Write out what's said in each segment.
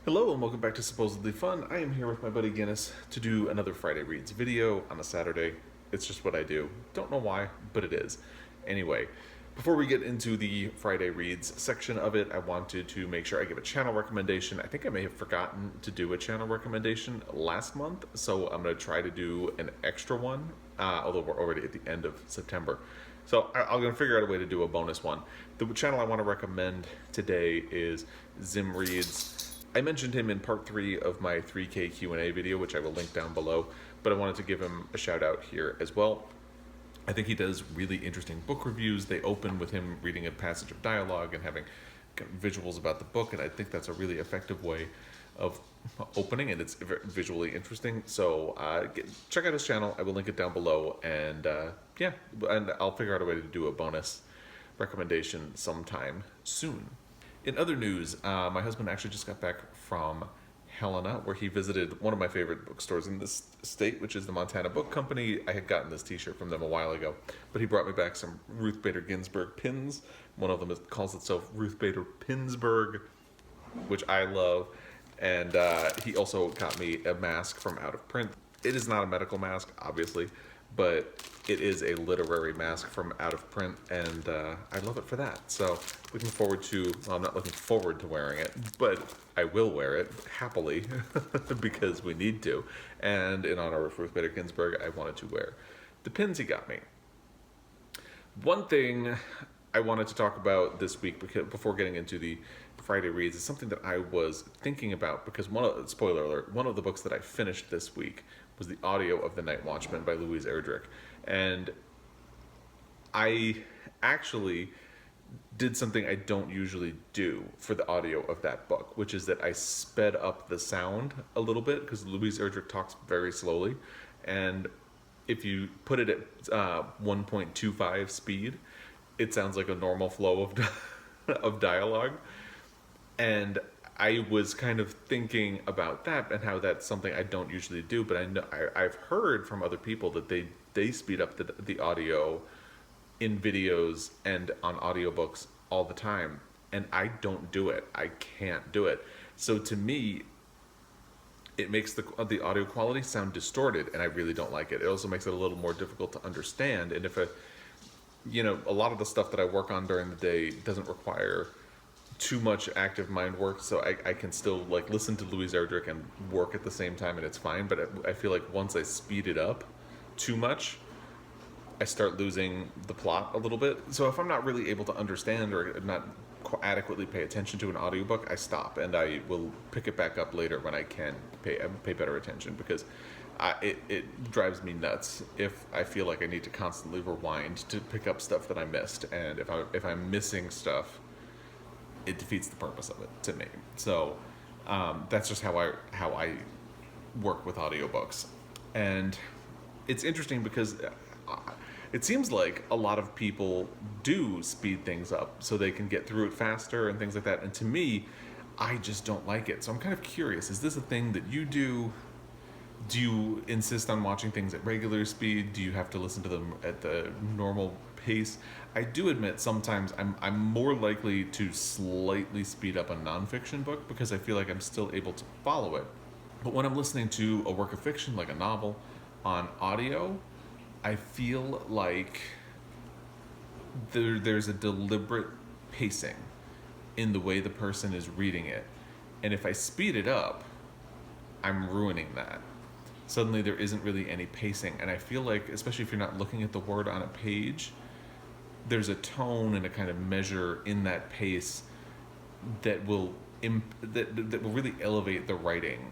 Hello and welcome back to Supposedly Fun. I am here with my buddy Guinness to do another Friday Reads video on a Saturday. It's just what I do. Don't know why, but it is. Anyway, before we get into the Friday Reads section of it, I wanted to make sure I give a channel recommendation. I think I may have forgotten to do a channel recommendation last month, so I'm going to try to do an extra one, although we're already at the end of September. So I'm going to figure out a way to do a bonus one. The channel I want to recommend today is Zim Reads. I mentioned him in part 3 of my 3K Q&A video, which I will link down below, but I wanted to give him a shout out here as well. I think he does really interesting book reviews. They open with him reading a passage of dialogue and having visuals about the book, and I think that's a really effective way of opening, and it's visually interesting. So check out his channel. I will link it down below, and yeah, and I'll figure out a way to do a bonus recommendation sometime soon. In other news, my husband actually just got back from Helena, where he visited one of my favorite bookstores in this state, which is the Montana Book Company. I had gotten this t-shirt from them a while ago, but he brought me back some Ruth Bader Ginsburg pins. One of them calls itself Ruth Bader Pinsburg, which I love. And he also got me a mask from Out of Print. It is not a medical mask, obviously, but it is a literary mask from Out of Print, and I love it for that. So looking forward to, well, I'm not looking forward to wearing it, but I will wear it happily because we need to. And in honor of Ruth Bader Ginsburg, I wanted to wear the pins he got me. One thing I wanted to talk about this week, because before getting into the Friday Reads, is something that I was thinking about, because spoiler alert, one of the books that I finished this week was the audio of The Night Watchman by Louise Erdrich. And I actually did something I don't usually do for the audio of that book, which is that I sped up the sound a little bit, because Louise Erdrich talks very slowly. And if you put it at 1.25 speed, it sounds like a normal flow of dialogue. And I was kind of thinking about that and how that's something I don't usually do, but I've heard from other people that they speed up the audio in videos and on audiobooks all the time, and I don't do it. I can't do it. So to me, it makes the audio quality sound distorted, and I really don't like it. It also makes it a little more difficult to understand, and if a lot of the stuff that I work on during the day doesn't require too much active mind work, so I can still like listen to Louise Erdrich and work at the same time, and it's fine. But I feel like once I speed it up too much, I start losing the plot a little bit. So if I'm not really able to understand or not adequately pay attention to an audiobook, I stop, and I will pick it back up later when I can pay better attention, because it drives me nuts if I feel like I need to constantly rewind to pick up stuff that I missed, and if I'm missing stuff, it defeats the purpose of it to me. So that's just how I work with audiobooks. And it's interesting because it seems like a lot of people do speed things up so they can get through it faster and things like that. And to me, I just don't like it. So I'm kind of curious, is this a thing that you do? Do you insist on watching things at regular speed? Do you have to listen to them at the normal pace? I do admit sometimes I'm more likely to slightly speed up a nonfiction book because I feel like I'm still able to follow it. But when I'm listening to a work of fiction, like a novel, on audio, I feel like there's a deliberate pacing in the way the person is reading it. And if I speed it up, I'm ruining that. Suddenly there isn't really any pacing. And I feel like, especially if you're not looking at the word on a page, there's a tone and a kind of measure in that pace that will that will really elevate the writing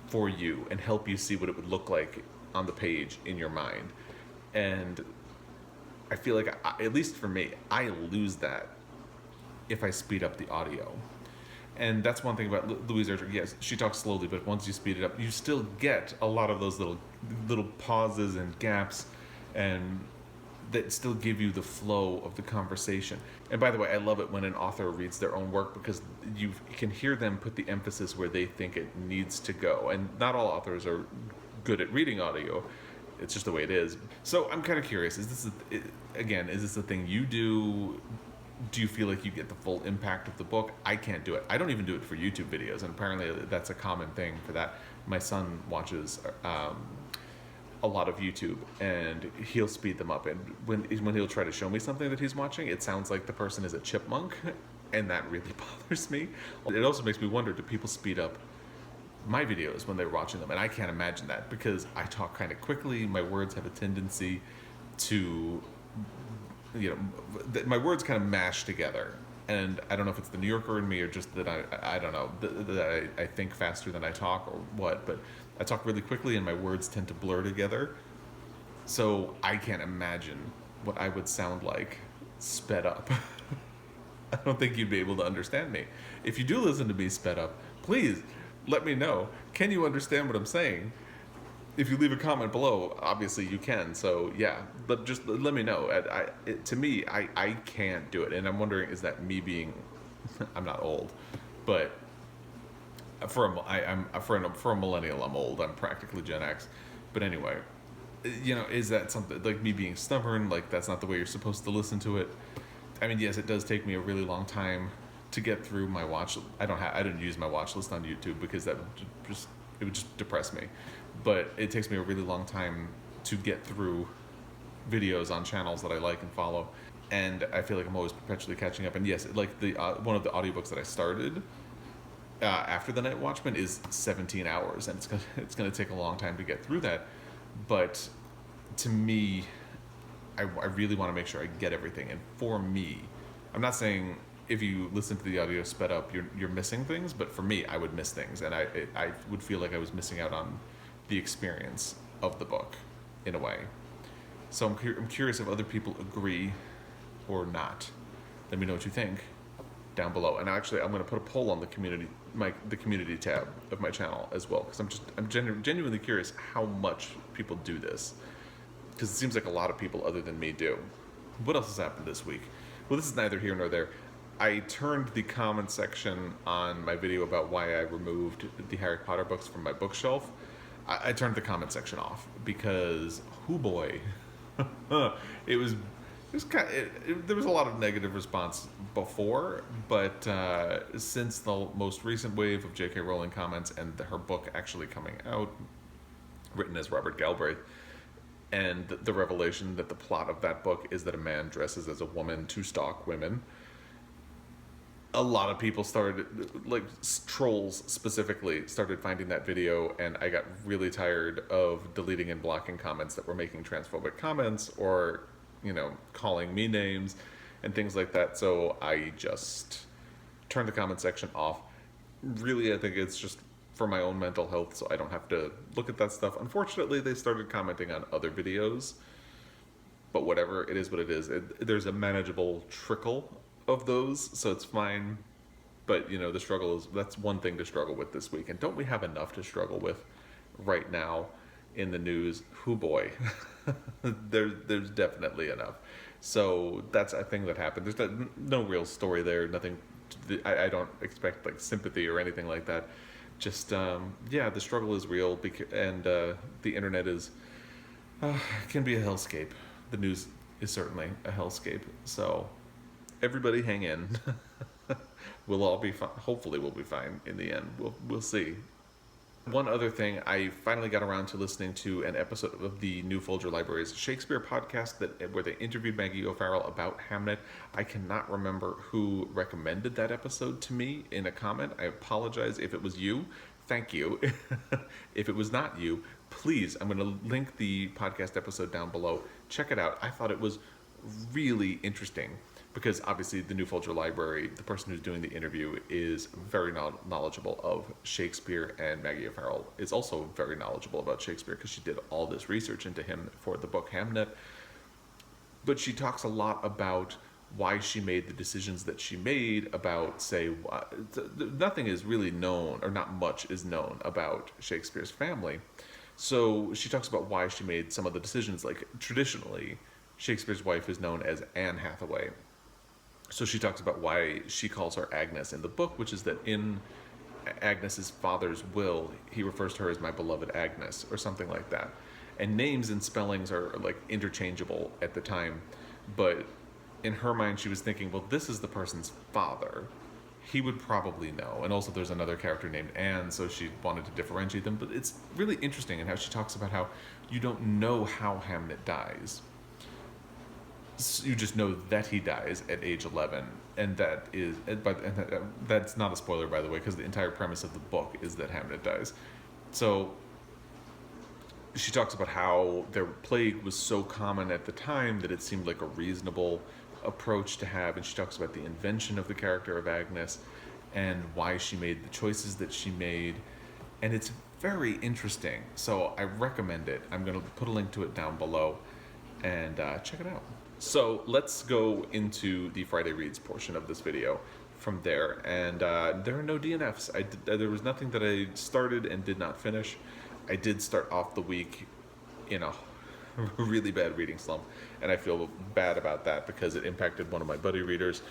for you and help you see what it would look like on the page in your mind. And I feel like, at least for me, I lose that if I speed up the audio. And that's one thing about Louise Erdrich. Yes, she talks slowly, but once you speed it up, you still get a lot of those little pauses and gaps, and that still give you the flow of the conversation. And by the way, I love it when an author reads their own work, because you can hear them put the emphasis where they think it needs to go. And not all authors are good at reading audio. It's just the way it is. So I'm kind of curious, is this a thing you do? do you feel like you get the full impact of the book? I can't do it. I don't even do it for YouTube videos, and apparently that's a common thing for that. My son watches a lot of YouTube, and he'll speed them up. And when he'll try to show me something that he's watching, it sounds like the person is a chipmunk, and that really bothers me. It also makes me wonder, do people speed up my videos when they're watching them? And I can't imagine that, because I talk kind of quickly. My words have a tendency to, my words kind of mash together. And I don't know if it's the New Yorker in me, or just that I don't know, that I think faster than I talk, or what, but I talk really quickly and my words tend to blur together. So I can't imagine what I would sound like sped up. I don't think you'd be able to understand me. If you do listen to me sped up, please let me know. Can you understand what I'm saying? If you leave a comment below, obviously you can. So yeah, but just let me know. To me, I can't do it, and I'm wondering, is that me being? I'm not old, but for a millennial, I'm old. I'm practically Gen X. But anyway, is that something like me being stubborn? Like, that's not the way you're supposed to listen to it. I mean, yes, it does take me a really long time to get through my watch. I didn't use my watch list on YouTube, because it would just depress me. But it takes me a really long time to get through videos on channels that I like and follow, and I feel like I'm always perpetually catching up. And yes, like the one of the audiobooks that I started after the Night Watchman is 17 hours, and it's gonna take a long time to get through that. But to me, I really want to make sure I get everything. And for me, I'm not saying if you listen to the audio sped up, you're missing things, but for me, I would miss things, and I would feel like I was missing out on the experience of the book in a way. So I'm curious if other people agree or not. Let me know what you think down below. And actually, I'm going to put a poll on the community tab of my channel as well, because I'm genuinely curious how much people do this, because it seems like a lot of people other than me do. What else has happened this week? Well, this is neither here nor there. I turned the comment section on my video about why I removed the Harry Potter books from my bookshelf. I turned the comment section off, because, oh boy, there was a lot of negative response before, but since the most recent wave of J.K. Rowling comments and her book actually coming out, written as Robert Galbraith, and the revelation that the plot of that book is that a man dresses as a woman to stalk women, a lot of people started, like trolls specifically, started finding that video, and I got really tired of deleting and blocking comments that were making transphobic comments, or calling me names and things like that. So I just turned the comment section off. Really, I think it's just for my own mental health, so I don't have to look at that stuff. Unfortunately, they started commenting on other videos, but whatever, it is what it is. There's a manageable trickle of those, so it's fine. But the struggle that's one thing to struggle with this week. And don't we have enough to struggle with right now in the news? Hoo boy. there's definitely enough. So that's a thing that happened. There's no real story there, nothing. I don't expect like sympathy or anything like that. Just the struggle is real, and the internet is can be a hellscape. The news is certainly a hellscape. So everybody hang in. We'll all be fine. Hopefully we'll be fine in the end. We'll see. One other thing, I finally got around to listening to an episode of the New Folger Library's Shakespeare podcast where they interviewed Maggie O'Farrell about Hamnet. I cannot remember who recommended that episode to me in a comment. I apologize if it was you. Thank you. If it was not you, please, I'm going to link the podcast episode down below. Check it out. I thought it was really interesting, because obviously the New Folger Library, the person who's doing the interview, is very knowledgeable of Shakespeare, and Maggie O'Farrell is also very knowledgeable about Shakespeare, because she did all this research into him for the book Hamnet. But she talks a lot about why she made the decisions that she made about, say, nothing is really known, or not much is known about Shakespeare's family. So she talks about why she made some of the decisions. Like, traditionally, Shakespeare's wife is known as Anne Hathaway. So she talks about why she calls her Agnes in the book, which is that in Agnes's father's will, he refers to her as my beloved Agnes, or something like that. And names and spellings are like interchangeable at the time, but in her mind, she was thinking, well, this is the person's father. He would probably know. And also there's another character named Anne, so she wanted to differentiate them. But it's really interesting in how she talks about how you don't know how Hamnet dies. You just know that he dies at age 11. And that is, that's not a spoiler, by the way, because the entire premise of the book is that Hamnet dies. So she talks about how their plague was so common at the time that it seemed like a reasonable approach to have, and she talks about the invention of the character of Agnes and why she made the choices that she made, and it's very interesting. So I recommend it. I'm going to put a link to it down below, and check it out. So let's go into the Friday Reads portion of this video from there, and there are no DNFs. There was nothing that I started and did not finish. I did start off the week in a really bad reading slump, and I feel bad about that because it impacted one of my buddy readers,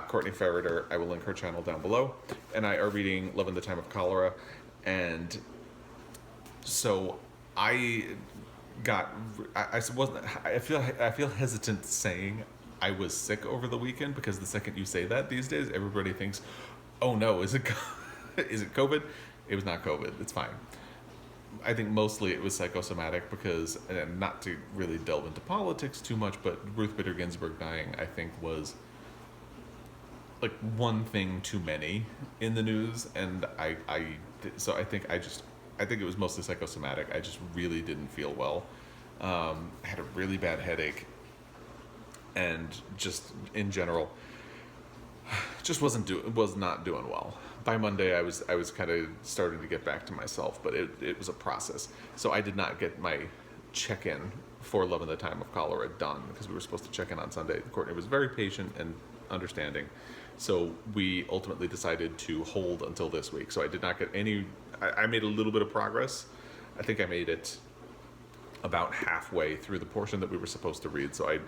Courtney Ferreter. I will link her channel down below, and I are reading Love in the Time of Cholera, and so I feel hesitant saying I was sick over the weekend, because the second you say that these days, everybody thinks, oh no, is it COVID? It was not COVID. It's fine. I think mostly it was psychosomatic because, and not to really delve into politics too much, but Ruth Bader Ginsburg dying, I think, was like one thing too many in the news, and so I think it was mostly psychosomatic. I just really didn't feel well. I had a really bad headache, and just in general, just was not doing well. By Monday, I was kind of starting to get back to myself, but it was a process. So I did not get my check-in for Love in the Time of Cholera done, because we were supposed to check in on Sunday. Courtney was very patient and understanding, so we ultimately decided to hold until this week. So I did not get any. I made a little bit of progress. I think I made it about halfway through the portion that we were supposed to read. So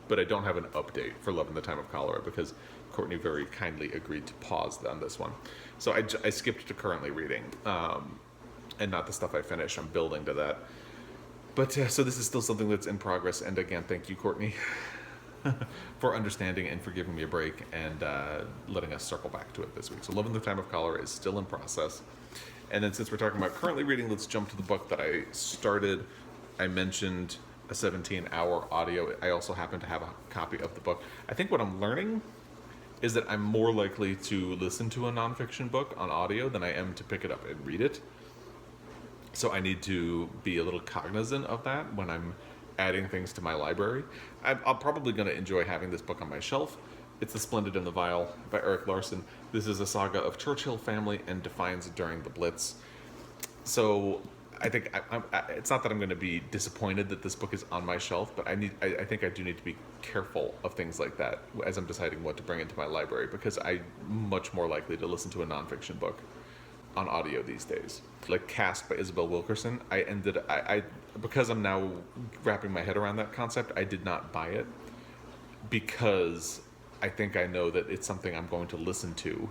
but I don't have an update for Love in the Time of Cholera because Courtney very kindly agreed to pause on this one. So I skipped to currently reading, and not the stuff I finished. I'm building to that. But so this is still something that's in progress. And again, thank you, Courtney, for understanding and for giving me a break and letting us circle back to it this week. So Love in the Time of Cholera is still in process. And then since we're talking about currently reading, let's jump to the book that I started. I mentioned a 17-hour audio. I also happen to have a copy of the book. I think what I'm learning is that I'm more likely to listen to a nonfiction book on audio than I am to pick it up and read it. So I need to be a little cognizant of that when I'm adding things to my library. I'm probably going to enjoy having this book on my shelf. It's The Splendid and the Vile by Erik Larson. This is a saga of Churchill family and defiance during the Blitz. So I think it's not that I'm going to be disappointed that this book is on my shelf, but I think I do need to be careful of things like that as I'm deciding what to bring into my library, because I'm much more likely to listen to a nonfiction book on audio these days. Like Cast by Isabel Wilkerson, because I'm now wrapping my head around that concept, I did not buy it because I think I know that it's something I'm going to listen to,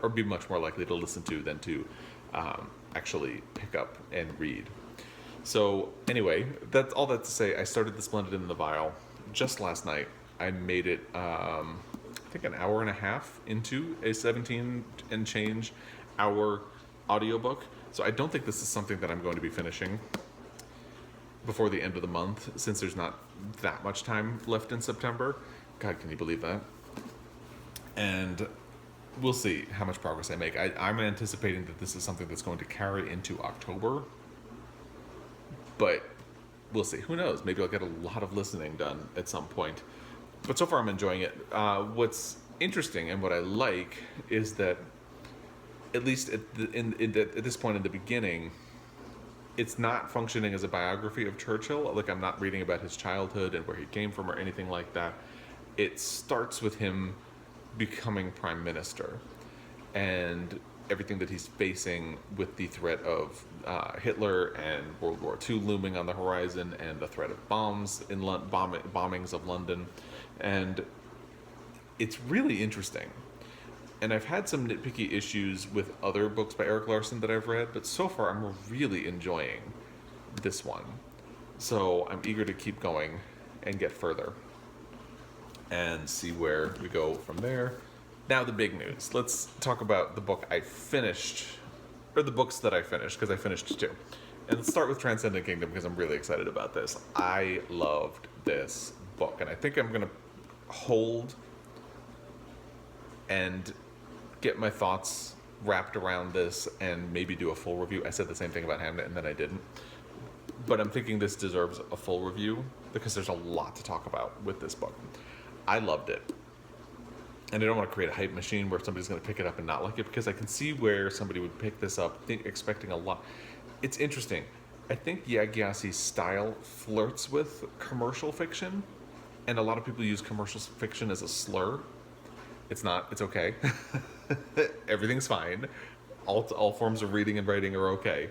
or be much more likely to listen to than to actually pick up and read. So anyway, that's all that to say. I started The Splendid and the Vile just last night. I made it, I think, an hour and a half into a 17 and change hour audiobook. So I don't think this is something that I'm going to be finishing before the end of the month, since there's not that much time left in September. God, can you believe that? And we'll see how much progress I make. I'm anticipating that this is something that's going to carry into October, but we'll see. Who knows? Maybe I'll get a lot of listening done at some point. But so far, I'm enjoying it. What's interesting and what I like is that, at least at this point in the beginning, it's not functioning as a biography of Churchill. Like, I'm not reading about his childhood and where he came from or anything like that. It starts with him becoming prime minister and everything that he's facing with the threat of Hitler and World War II looming on the horizon, and the threat of bombs in bombings of London. And it's really interesting. And I've had some nitpicky issues with other books by Erik Larson that I've read, but so far I'm really enjoying this one. So I'm eager to keep going and get further. and see where we go from there. Now the big news. Let's talk about the book I finished, or the books that I finished, because I finished two. And let's start with Transcendent Kingdom, because I'm really excited about this. I loved this book, and I think I'm going to hold and get my thoughts wrapped around this and maybe do a full review. I said the same thing about Hamnet, and then I didn't. But I'm thinking this deserves a full review, because there's a lot to talk about with this book. I loved it. And I don't want to create a hype machine where somebody's going to pick it up and not like it, because I can see where somebody would pick this up expecting a lot. It's interesting. I think Gyasi's style flirts with commercial fiction, and a lot of people use commercial fiction as a slur. It's not. It's okay. Everything's fine. All forms of reading and writing are okay.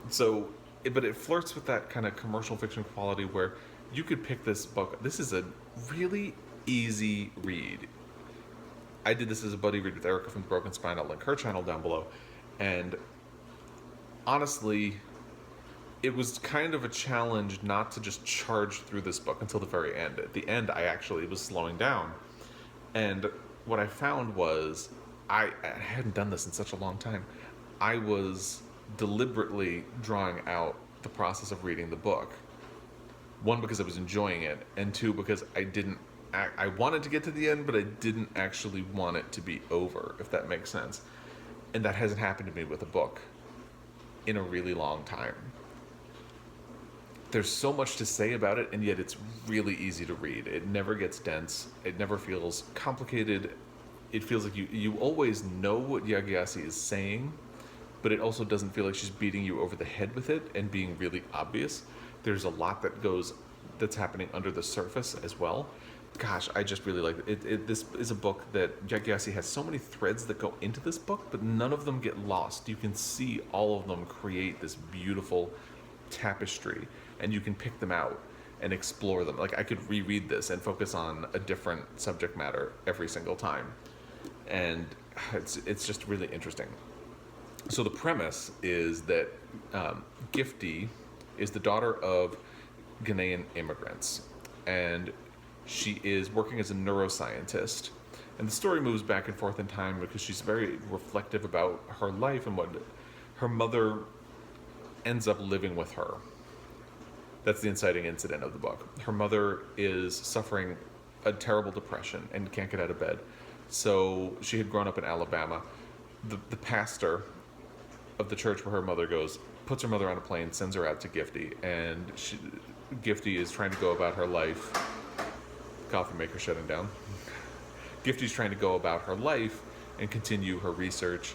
So, but it flirts with that kind of commercial fiction quality where you could pick this book. This is a really easy read. I did this as a buddy read with Erik from The Broken Spine. I'll link her channel down below. And honestly, it was kind of a challenge not to just charge through this book until the very end. At the end, I actually was slowing down. And what I found was, I hadn't done this in such a long time. I was deliberately drawing out the process of reading the book. One, because I was enjoying it, and two, because I wanted to get to the end, but I didn't actually want it to be over, if that makes sense. And that hasn't happened to me with a book in a really long time. There's so much to say about it, and yet it's really easy to read. It never gets dense. It never feels complicated. It feels like you always know what Gyasi is saying, but it also doesn't feel like she's beating you over the head with it and being really obvious. There's a lot that's happening under the surface as well. Gosh, I just really like it. This is a book that Gyasi has so many threads that go into this book, but none of them get lost. You can see all of them create this beautiful tapestry, and you can pick them out and explore them. Like, I could reread this and focus on a different subject matter every single time. And it's just really interesting. So the premise is that Gifty is the daughter of Ghanaian immigrants, and she is working as a neuroscientist. And the story moves back and forth in time because she's very reflective about her life and what her mother ends up living with her. That's the inciting incident of the book. Her mother is suffering a terrible depression and can't get out of bed. So she had grown up in Alabama. The pastor of the church where her mother goes puts her mother on a plane, sends her out to Gifty, and Gifty is trying to go about her life. Coffee maker shutting down. Gifty's trying to go about her life and continue her research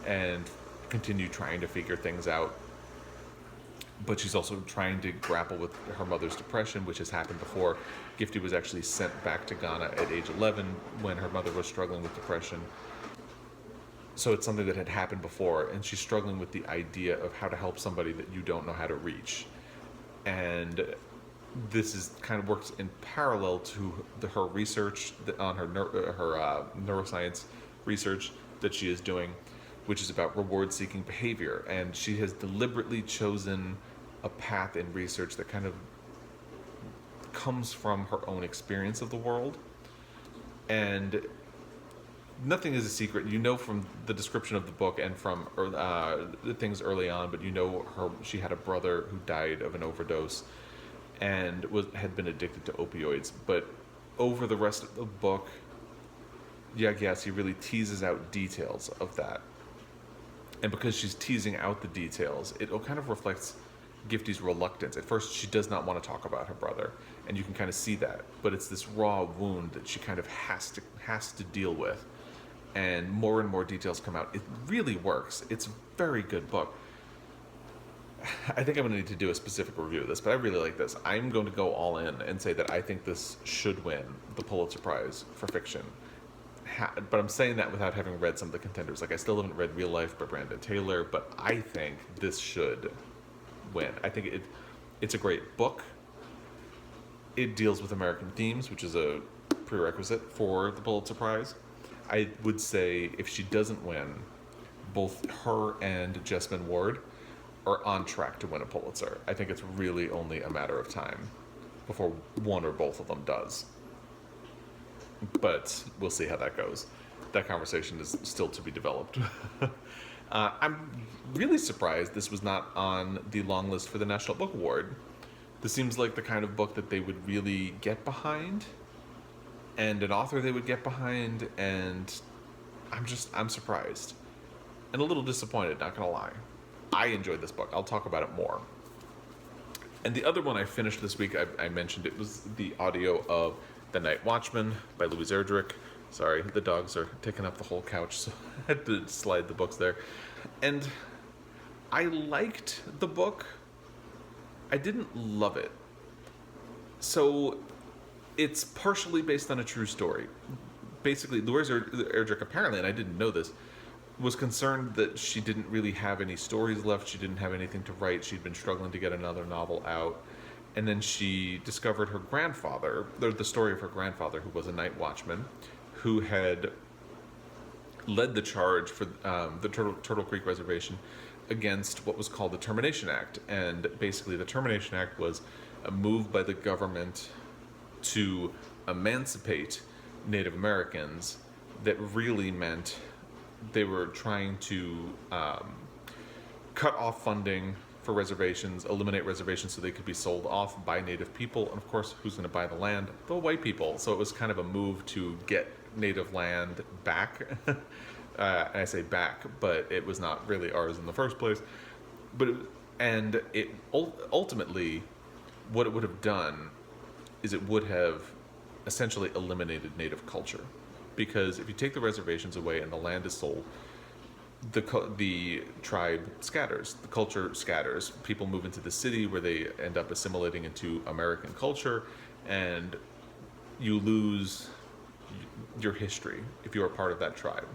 and continue trying to figure things out. But she's also trying to grapple with her mother's depression, which has happened before. Gifty was actually sent back to Ghana at age 11 when her mother was struggling with depression. So it's something that had happened before, and she's struggling with the idea of how to help somebody that you don't know how to reach. And this is kind of works in parallel to her research on her neuroscience research that she is doing, which is about reward-seeking behavior. And she has deliberately chosen a path in research that kind of comes from her own experience of the world. And nothing is a secret. You know from the description of the book and from the things early on, but you know she had a brother who died of an overdose and had been addicted to opioids. But over the rest of the book, Gyasi really teases out details of that. And because she's teasing out the details, it kind of reflects Gifty's reluctance. At first, she does not want to talk about her brother, and you can kind of see that. But it's this raw wound that she kind of has to deal with. And more details come out. It really works. It's a very good book. I think I'm going to need to do a specific review of this, but I really like this. I'm going to go all in and say that I think this should win the Pulitzer Prize for fiction. But I'm saying that without having read some of the contenders. Like, I still haven't read Real Life by Brandon Taylor, but I think this should win. I think it's a great book. It deals with American themes, which is a prerequisite for the Pulitzer Prize. I would say if she doesn't win, both her and Jessamine Ward are on track to win a Pulitzer. I think it's really only a matter of time before one or both of them does. but we'll see how that goes. That conversation is still to be developed. I'm really surprised this was not on the long list for the National Book Award. This seems like the kind of book that they would really get behind, and an author they would get behind, and I'm surprised. And a little disappointed, not gonna lie. I enjoyed this book. I'll talk about it more. And the other one I finished this week, I mentioned it, was the audio of The Night Watchman by Louise Erdrich. Sorry, the dogs are taking up the whole couch, so I had to slide the books there. And I liked the book. I didn't love it. So it's partially based on a true story. Basically, Louise Erdrich, apparently, and I didn't know this, was concerned that she didn't really have any stories left. She didn't have anything to write. She'd been struggling to get another novel out. And then she discovered her grandfather, the story of her grandfather, who was a night watchman, who had led the charge for the Turtle Creek Reservation against what was called the Termination Act. And basically the Termination Act was a move by the government to emancipate Native Americans that really meant they were trying to cut off funding for reservations, eliminate reservations so they could be sold off by Native people. And of course, who's going to buy the land? The white people. So it was kind of a move to get Native land back. I say back, but it was not really ours in the first place. But ultimately, what it would have done is it would have essentially eliminated Native culture. Because if you take the reservations away and the land is sold, the tribe scatters, the culture scatters. People move into the city where they end up assimilating into American culture, and you lose your history if you are part of that tribe.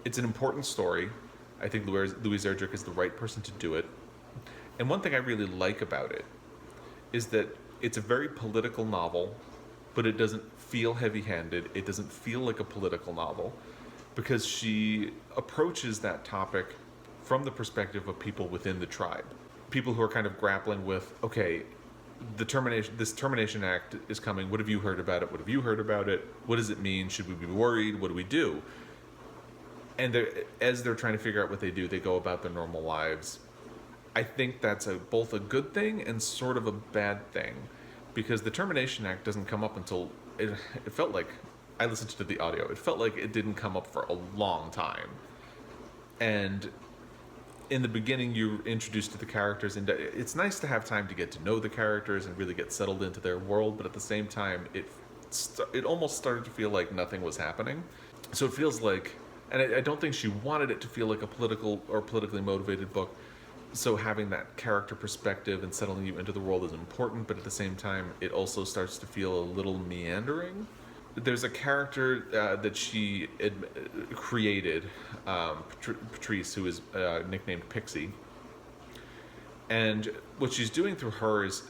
It's an important story. I think Louise Erdrich is the right person to do it. And one thing I really like about it is that it's a very political novel, but it doesn't feel heavy-handed. It doesn't feel like a political novel, because she approaches that topic from the perspective of people within the tribe. People who are kind of grappling with, okay, this Termination Act is coming. What have you heard about it? What have you heard about it? What does it mean? Should we be worried? What do we do? And as they're trying to figure out what they do, they go about their normal lives. I think that's both a good thing and sort of a bad thing, because the Termination Act doesn't come up until, it felt like, I listened to the audio, it felt like it didn't come up for a long time. And in the beginning, you're introduced to the characters, and it's nice to have time to get to know the characters and really get settled into their world, but at the same time, it almost started to feel like nothing was happening. So it feels like, and I don't think she wanted it to feel like a political or politically motivated book, so having that character perspective and settling you into the world is important, but at the same time, it also starts to feel a little meandering. There's a character that she created, Patrice, who is nicknamed Pixie. And what she's doing through her is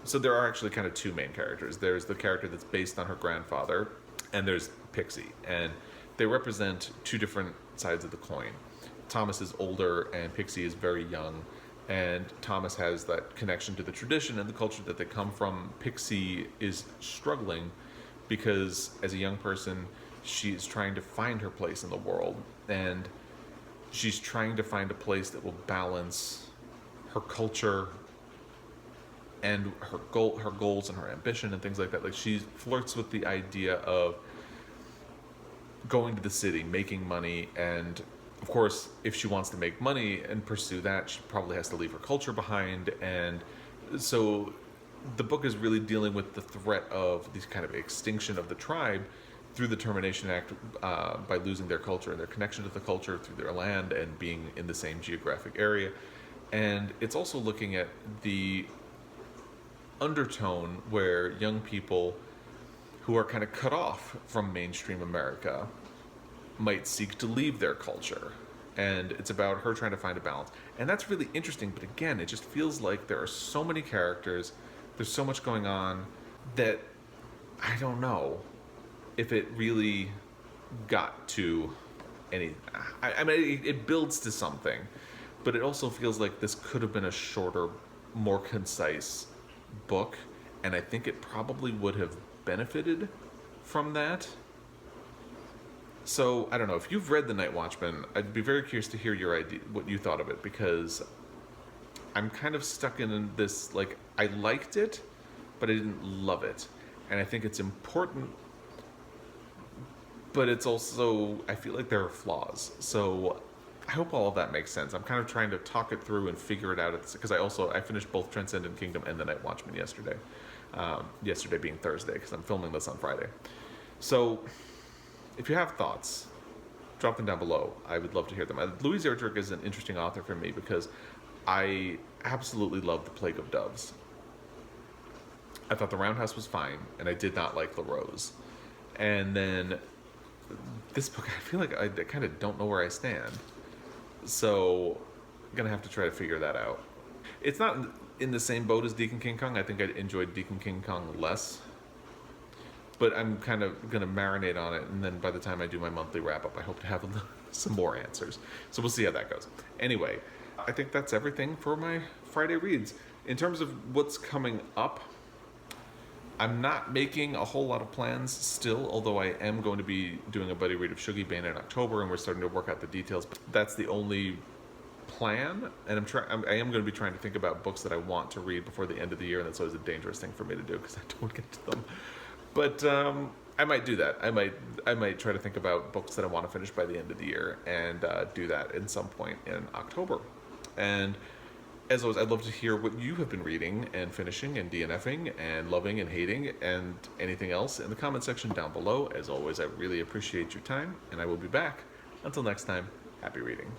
so there are actually kind of two main characters. There's the character that's based on her grandfather, and there's Pixie. And they represent two different sides of the coin. Thomas is older and Pixie is very young, and Thomas has that connection to the tradition and the culture that they come from. Pixie is struggling because as a young person, she's trying to find her place in the world, and she's trying to find a place that will balance her culture and her goals and her ambition and things like that. Like, she flirts with the idea of going to the city, making money, and of course, if she wants to make money and pursue that, she probably has to leave her culture behind. And so the book is really dealing with the threat of these kind of extinction of the tribe through the Termination Act, by losing their culture and their connection to the culture through their land and being in the same geographic area. And it's also looking at the undertone where young people who are kind of cut off from mainstream America might seek to leave their culture. And it's about her trying to find a balance. And that's really interesting, but again, it just feels like there are so many characters, there's so much going on, that I don't know if it really got to any... I mean, it builds to something, but it also feels like this could have been a shorter, more concise book, and I think it probably would have benefited from that. So, I don't know, if you've read The Night Watchman, I'd be very curious to hear your idea, what you thought of it, because I'm kind of stuck in this, like, I liked it, but I didn't love it. And I think it's important, but it's also, I feel like there are flaws. So, I hope all of that makes sense. I'm kind of trying to talk it through and figure it out, because I finished both Transcendent Kingdom and The Night Watchman yesterday. Yesterday being Thursday, because I'm filming this on Friday. So, if you have thoughts, drop them down below. I would love to hear them. Louise Erdrich is an interesting author for me because I absolutely love The Plague of Doves. I thought The Roundhouse was fine, and I did not like La Rose. And then this book, I feel like I kind of don't know where I stand. So I'm going to have to try to figure that out. It's not in the same boat as Deacon King Kong. I think I enjoyed Deacon King Kong less. But I'm kind of going to marinate on it, and then by the time I do my monthly wrap-up, I hope to have some more answers. So we'll see how that goes. Anyway, I think that's everything for my Friday reads. In terms of what's coming up, I'm not making a whole lot of plans still, although I am going to be doing a buddy read of Shuggie, Bain in October, and we're starting to work out the details. But that's the only plan, and I am going to be trying to think about books that I want to read before the end of the year, and that's always a dangerous thing for me to do because I don't get to them. But I might do that. I might try to think about books that I want to finish by the end of the year and do that in some point in October. And as always, I'd love to hear what you have been reading and finishing and DNFing and loving and hating and anything else in the comment section down below. As always, I really appreciate your time, and I will be back. Until next time, happy reading.